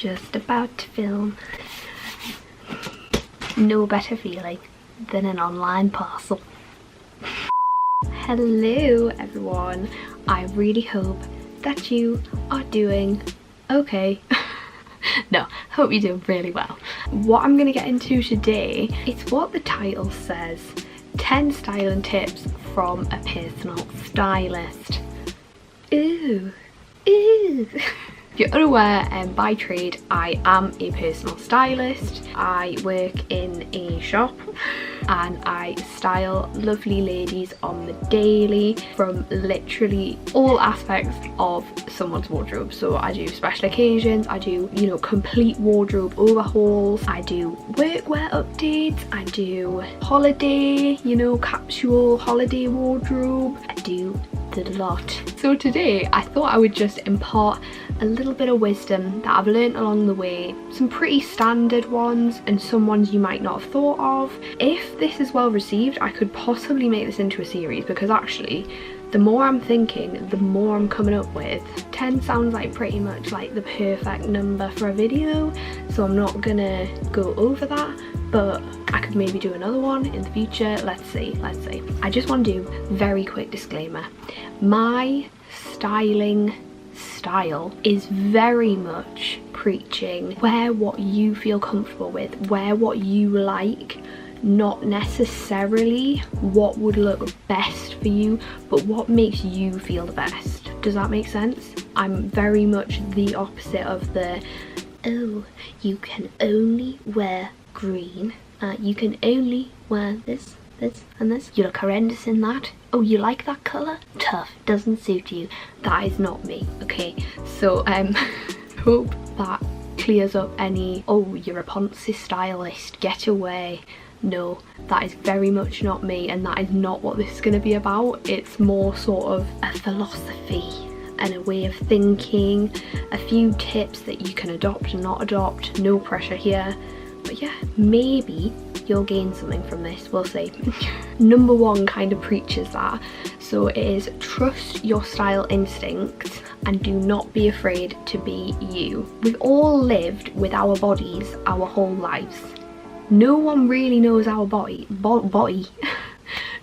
just about to film. No better feeling than an online parcel. Hello everyone, I really hope that you are doing okay. No, hope you're doing really well. What I'm going to get into today is what the title says, 10 styling tips from a personal stylist. Ooh, ooh. If you're unaware, by trade I am a personal stylist. I work in a shop and I style lovely ladies on the daily from literally all aspects of someone's wardrobe. So I do special occasions, I do, you know, complete wardrobe overhauls, I do workwear updates, I do holiday, you know, capsule holiday wardrobe, I do the lot. So today I thought I would just impart a little bit of wisdom that I've learned along the way, some pretty standard ones and some ones you might not have thought of. If this is well received, I could possibly make this into a series, because actually the more I'm thinking, the more I'm coming up with. 10 sounds like pretty much like the perfect number for a video, so I'm not gonna go over that, but I could maybe do another one in the future. Let's see. I just want to do a very quick disclaimer. My styling style is very much preaching wear what you feel comfortable with, wear what you like, not necessarily what would look best for you, but what makes you feel the best. Does that make sense? I'm very much the opposite of the, oh, you can only wear green, you can only wear this and this, you look horrendous in that, oh, you like that colour? Tough, doesn't suit you. That is not me, okay? So hope that clears up any, oh, you're a Ponzi stylist, get away. No, that is very much not me, and that is not what this is going to be about. It's more sort of a philosophy and a way of thinking, a few tips that you can adopt and not adopt, no pressure here. But yeah, maybe you'll gain something from this, we'll see. Number one kind of preaches that. So it is trust your style instincts and do not be afraid to be you. We've all lived with our bodies our whole lives. No one really knows our body.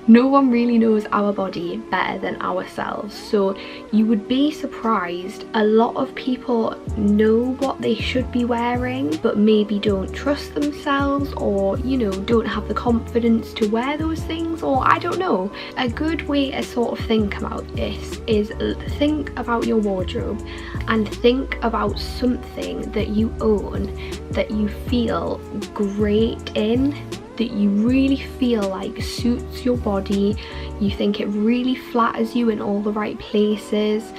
No one really knows our body better than ourselves, so you would be surprised. A lot of people know what they should be wearing but maybe don't trust themselves, or, you know, don't have the confidence to wear those things, or I don't know. A good way to sort of think about this is think about your wardrobe and think about something that you own that you feel great in, that you really feel like suits your body, you think it really flatters you in all the right places,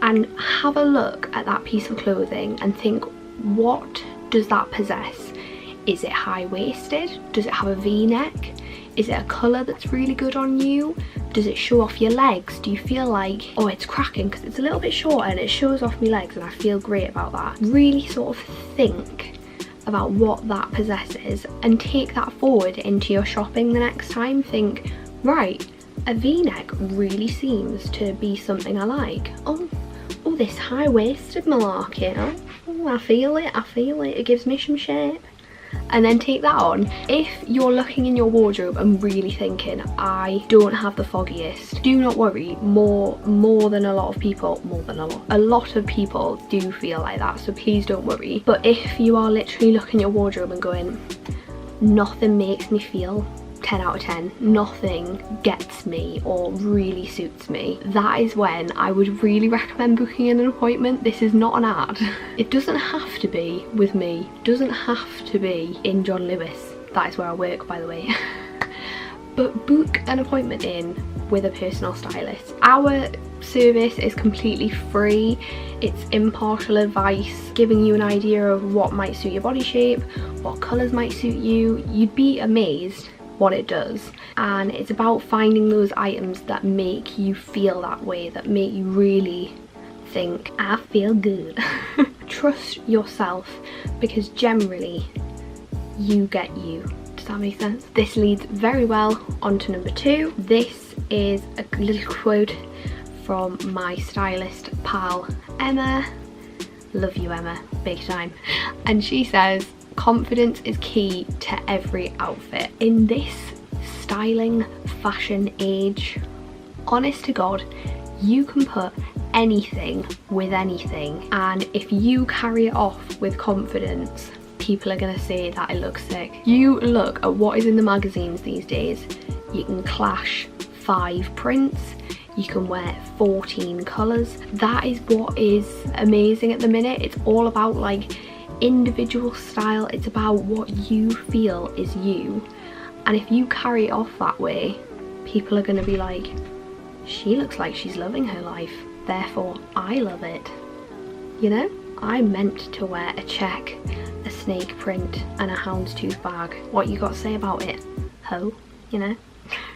and have a look at that piece of clothing and think, what does that possess? Is it high-waisted? Does it have a v-neck? Is it a colour that's really good on you? Does it show off your legs? Do you feel like, oh, it's cracking because it's a little bit shorter and it shows off my legs and I feel great about that? Really sort of think about what that possesses and take that forward into your shopping the next time. Think, right, a v-neck really seems to be something I like. Oh, this high-waisted malarkey, oh, I feel it, it gives me some shape. And then take that on. If you're looking in your wardrobe and really thinking, I don't have the foggiest, do not worry. More than a lot of people, a lot of people do feel like that, so please don't worry. But if you are literally looking at your wardrobe and going, nothing makes me feel 10 out of 10, nothing gets me or really suits me, that is when I would really recommend booking in an appointment. This is not an ad. It doesn't have to be with me, doesn't have to be in John Lewis, that is where I work, by the way. But book an appointment in with a personal stylist. Our service is completely free. It's impartial advice, giving you an idea of what might suit your body shape, what colours might suit you. You'd be amazed what it does, and it's about finding those items that make you feel that way, that make you really think, I feel good. Trust yourself, because generally you get you. Does that make sense? This leads very well on to number 2. This is a little quote from my stylist pal Emma. Love you, Emma. big time. And she says, confidence is key to every outfit. In this styling fashion age, honest to God, you can put anything with anything, and if you carry it off with confidence, people are gonna say that it looks sick. You look at what is in the magazines these days, you can clash 5 prints, you can wear 14 colours. That is what is amazing at the minute. It's all about like individual style, it's about what you feel is you, and if you carry it off that way, people are gonna be like, she looks like she's loving her life, therefore I love it. You know, I'm meant to wear a check, a snake print and a houndstooth bag. What you got to say about it, ho, you know?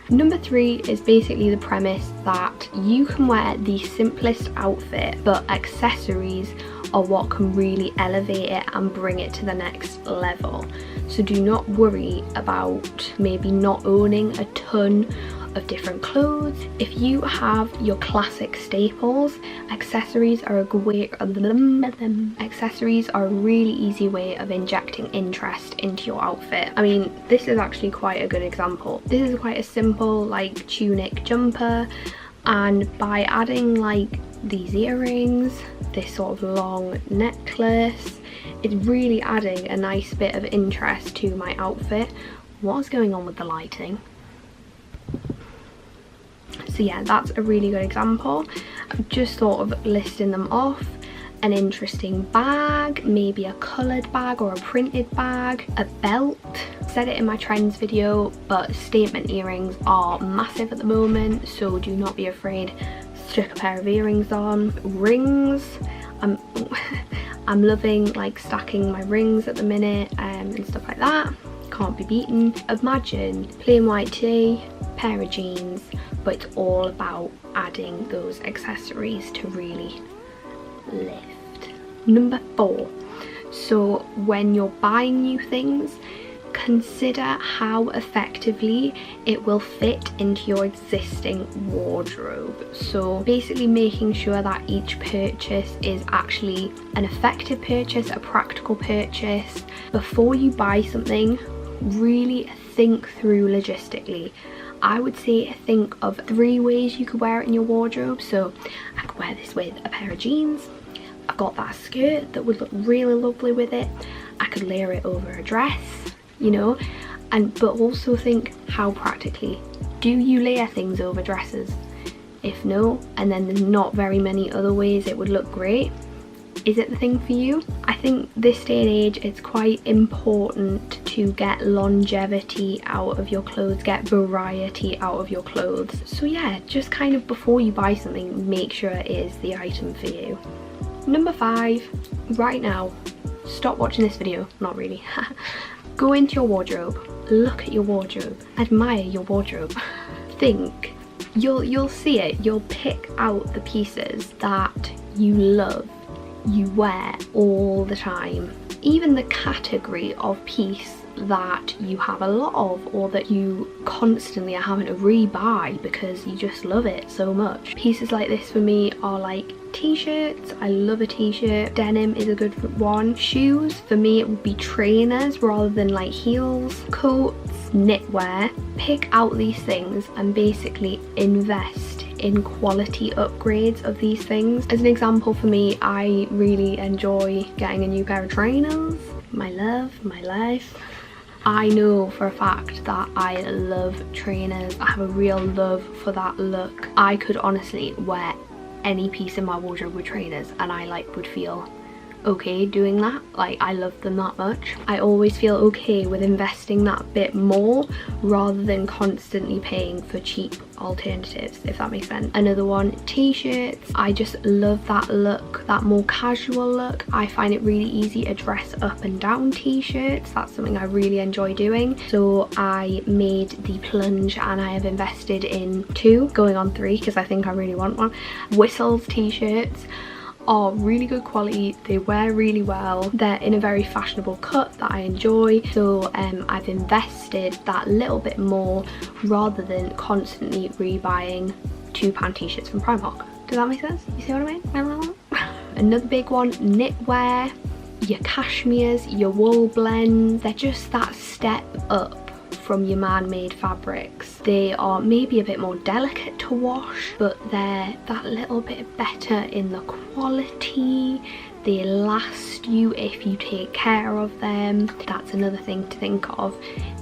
Number 3 is basically the premise that you can wear the simplest outfit, but accessories are what can really elevate it and bring it to the next level. So do not worry about maybe not owning a ton of different clothes. If you have your classic staples, accessories are a really easy way of injecting interest into your outfit. I mean, this is actually quite a good example. This is quite a simple like tunic jumper, and by adding like these earrings, this sort of long necklace, it's really adding a nice bit of interest to my outfit. What's going on with the lighting? So yeah, that's a really good example. I'm just sort of listing them off. An interesting bag, maybe a coloured bag or a printed bag, a belt. Said it in my trends video, but statement earrings are massive at the moment, so do not be afraid. Stick a pair of earrings on. Rings, I'm loving like stacking my rings at the minute and stuff like that. Can't be beaten. Imagine plain white tee, pair of jeans, but it's all about adding those accessories to really lift. Number 4, so when you're buying new things, consider how effectively it will fit into your existing wardrobe. So basically making sure that each purchase is actually an effective purchase, a practical purchase. Before you buy something, really think through logistically. I would say think of 3 ways you could wear it in your wardrobe. So I could wear this with a pair of jeans, I've got that skirt that would look really lovely with it, I could layer it over a dress, you know, but also think how practically. Do you layer things over dresses? If no, and then there's not very many other ways it would look great, is it the thing for you? I think this day and age it's quite important to get longevity out of your clothes, get variety out of your clothes. So yeah, just kind of before you buy something, make sure it is the item for you. Number 5, right now, stop watching this video, not really. Go into your wardrobe, look at your wardrobe, admire your wardrobe. Think, you'll see it, you'll pick out the pieces that you love, you wear all the time. Even the category of piece that you have a lot of, or that you constantly are having to rebuy because you just love it so much. Pieces like this for me are like t-shirts. I love a t-shirt. Denim is a good one. Shoes, for me it would be trainers rather than like heels. Coats, knitwear. Pick out these things and basically invest in quality upgrades of these things. As an example, for me, I really enjoy getting a new pair of trainers. My love, my life. I know for a fact that I love trainers. I have a real love for that look. I could honestly wear any piece in my wardrobe with trainers and I like would feel okay doing that. Like, I love them that much. I always feel okay with investing that bit more rather than constantly paying for cheap alternatives, if that makes sense. Another one, t-shirts. I just love that look, that more casual look. I find it really easy to dress up and down t-shirts. That's something I really enjoy doing. So I made the plunge and I have invested in 2, going on 3 because I think I really want one. Whistles t-shirts are really good quality, they wear really well, they're in a very fashionable cut that I enjoy, so I've invested that little bit more rather than constantly rebuying £2 t-shirts from Primark. Does that make sense? You see what I mean? Another big one, knitwear. your cashmeres, your wool blends. They're just that step up from your man-made fabrics. They are maybe a bit more delicate to wash, but they're that little bit better in the quality. They last you if you take care of them. That's another thing to think of,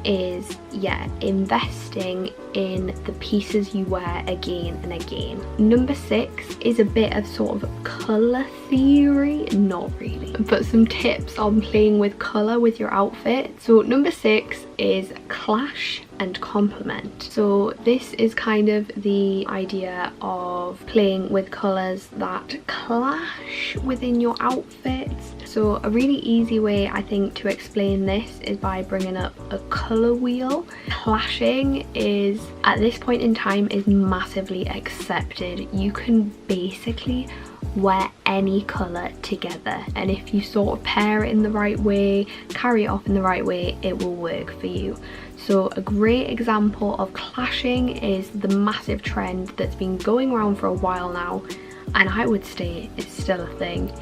is yeah, investing in the pieces you wear again and again. Number 6 is a bit of sort of colour theory, not really, but some tips on playing with colour with your outfit. So number 6 is clash and complement. So this is kind of the idea of playing with colours that clash within your outfits. So a really easy way I think to explain this is by bringing up a colour wheel. Clashing is, at this point in time, is massively accepted. You can basically wear any colour together, and if you sort of pair it in the right way, carry it off in the right way, it will work for you. So a great example of clashing is the massive trend that's been going around for a while now, and I would say it's still a thing,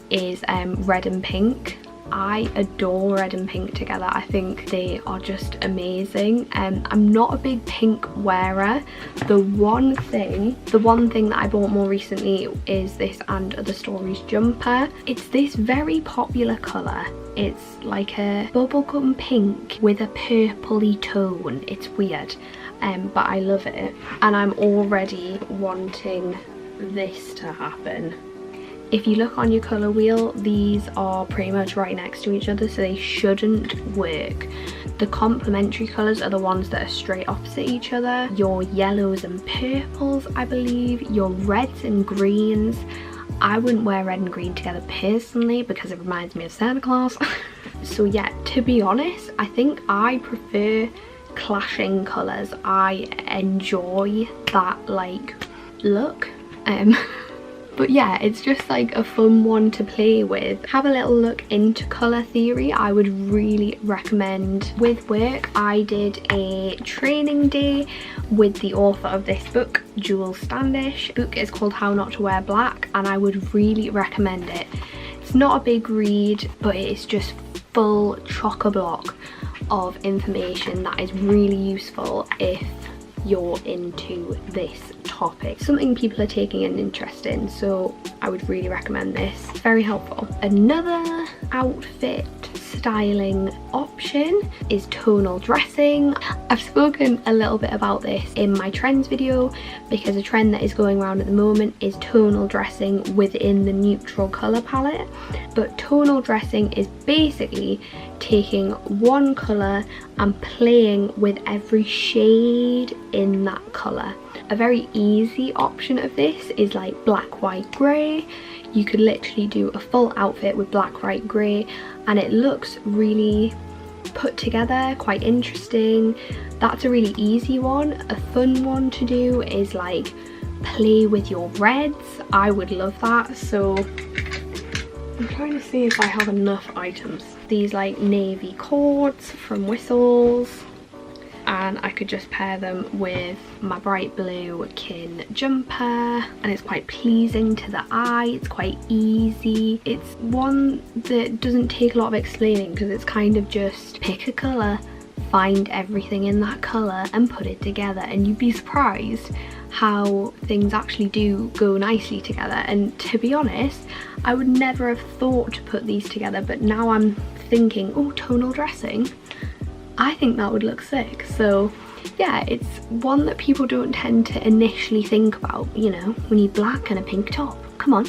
is red and pink. I adore red and pink together. I think they are just amazing. I'm not a big pink wearer. The one thing that I bought more recently is this And Other Stories jumper. It's this very popular colour. It's like a bubblegum pink with a purpley tone. It's weird, but I love it, and I'm already wanting this to happen. If you look on your colour wheel, these are pretty much right next to each other, so they shouldn't work. The complementary colours are the ones that are straight opposite each other. Your yellows and purples, I believe, your reds and greens. I wouldn't wear red and green together personally because it reminds me of Santa Claus. So yeah, to be honest, I think I prefer clashing colours. I enjoy that like look. But yeah, it's just like a fun one to play with. Have a little look into colour theory. I would really recommend. With work, I did a training day with the author of this book, Jolie Standish. The book is called How Not to Wear Black, and I would really recommend it. It's not a big read, but it is just full chock-a-block of information that is really useful if you're into this topic, something people are taking an interest in, so I would really recommend this. It's very helpful. Another outfit styling option is tonal dressing. I've spoken a little bit about this in my trends video, because a trend that is going around at the moment is tonal dressing within the neutral colour palette. But tonal dressing is basically taking one colour and playing with every shade in that colour. A very easy option of this is like black, white, grey. You could literally do a full outfit with black, white, grey, and it looks really put together, quite interesting. That's a really easy one. A fun one to do is like play with your reds. I would love that. So I'm trying to see if I have enough items. These like navy cords from Whistles, and I could just pair them with my bright blue kin jumper, and it's quite pleasing to the eye. It's quite easy. It's one that doesn't take a lot of explaining, because it's kind of just pick a colour, find everything in that colour and put it together, and you'd be surprised how things actually do go nicely together. And to be honest, I would never have thought to put these together, but now I'm thinking, oh, tonal dressing, I think that would look sick. So yeah, it's one that people don't tend to initially think about. You know, we need black and a pink top. Come on.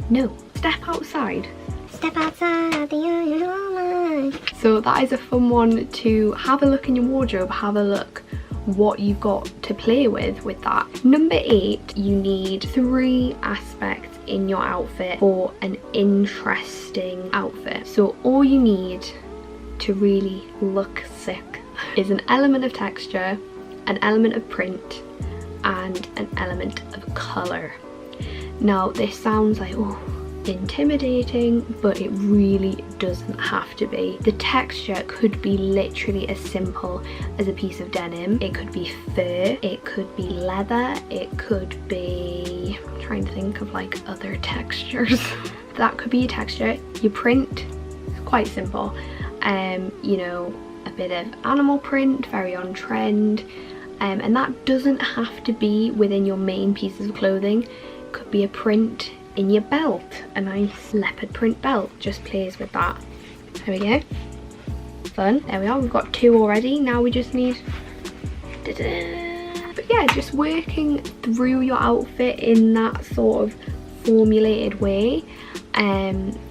No, step outside. Step outside of the usual line. So that is a fun one to have a look in your wardrobe. Have a look what you've got to play with that. Number 8, you need 3 aspects in your outfit for an interesting outfit. So all you need to really look sick is an element of texture, an element of print, and an element of colour. Now this sounds like, oh, intimidating, but it really doesn't have to be. The texture could be literally as simple as a piece of denim. It could be fur, it could be leather, it could be, I'm trying to think of like other textures. That could be your texture. Your print quite simple. You know, a bit of animal print, very on trend, and that doesn't have to be within your main pieces of clothing. It could be a print in your belt, a nice leopard print belt, just plays with that. There we go, fun. There we are, we've got 2 already. Now we just need but yeah, just working through your outfit in that sort of formulated way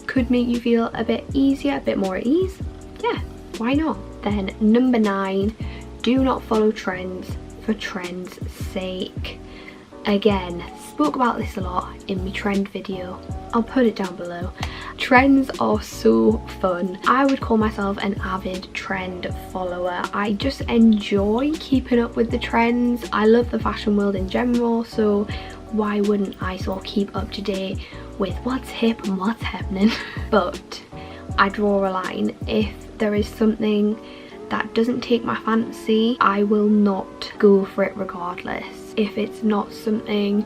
could make you feel a bit easier, a bit more at ease. Yeah, why not? Then number 9, do not follow trends for trends' sake. Again, spoke about this a lot in my trend video. I'll put it down below. Trends are so fun. I would call myself an avid trend follower. I just enjoy keeping up with the trends. I love the fashion world in general, so why wouldn't I sort of keep up to date with what's hip and what's happening? But I draw a line. If there is something that doesn't take my fancy, I will not go for it regardless. If it's not something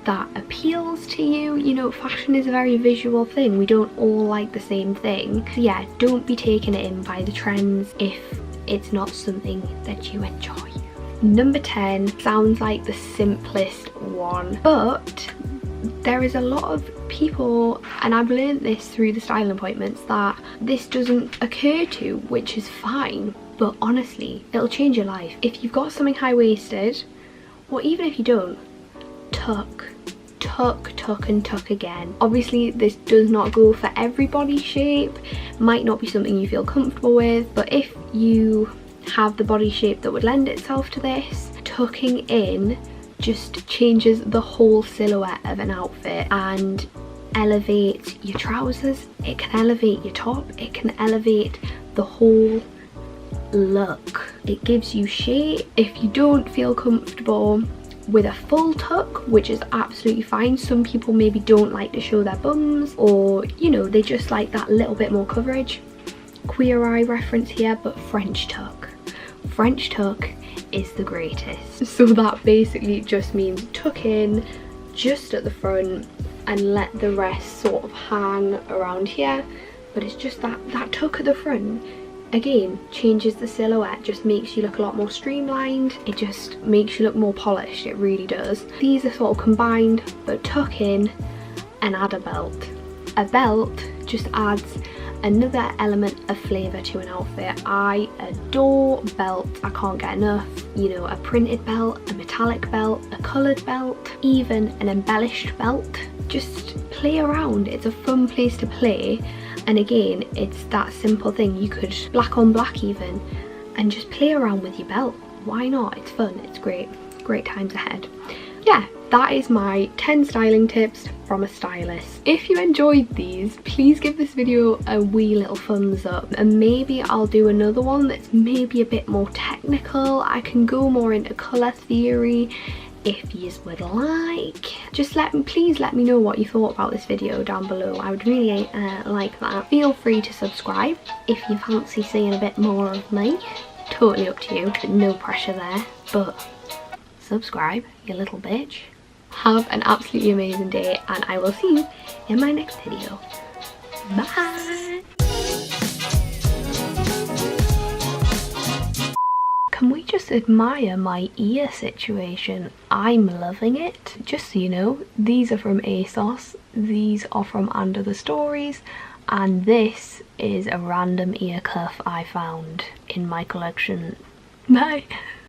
that appeals to you, you know, fashion is a very visual thing. We don't all like the same thing. So yeah, don't be taken in by the trends if it's not something that you enjoy. Number 10 sounds like the simplest one, but there is a lot of people, and I've learned this through the styling appointments, that this doesn't occur to, which is fine, but honestly, it'll change your life. If you've got something high-waisted, or even if you don't, tuck, tuck and tuck again. Obviously this does not go for every body shape, might not be something you feel comfortable with, but if you have the body shape that would lend itself to this, tucking in just changes the whole silhouette of an outfit and elevates your trousers, it can elevate your top, it can elevate the whole look. It gives you shape. If you don't feel comfortable with a full tuck, which is absolutely fine, some people maybe don't like to show their bums, or you know, they just like that little bit more coverage. Queer Eye reference here, but French tuck. French tuck is the greatest. So that basically just means tuck in just at the front and let the rest sort of hang around here, but it's just that tuck at the front again changes the silhouette, just makes you look a lot more streamlined, it just makes you look more polished, it really does. These are sort of combined, but tuck in and add a belt. A belt just adds another element of flavour to an outfit. I adore belts, I can't get enough. You know, a printed belt, a metallic belt, a coloured belt, even an embellished belt. Just play around, it's a fun place to play. And again, it's that simple thing. You could black on black even and just play around with your belt. Why not? It's fun, it's great. Great times ahead. Yeah, that is my 10 styling tips from a stylist. If you enjoyed these, please give this video a wee little thumbs up, and maybe I'll do another one that's maybe a bit more technical. I can go more into colour theory if you would like. Just please let me know what you thought about this video down below. I would really like that. Feel free to subscribe if you fancy seeing a bit more of me. Totally up to you, no pressure there, but subscribe, you little bitch. Have an absolutely amazing day, and I will see you in my next video. Bye! Can we just admire my ear situation? I'm loving it. Just so you know, these are from ASOS, these are from Under the Stories, and this is a random ear cuff I found in my collection. Bye!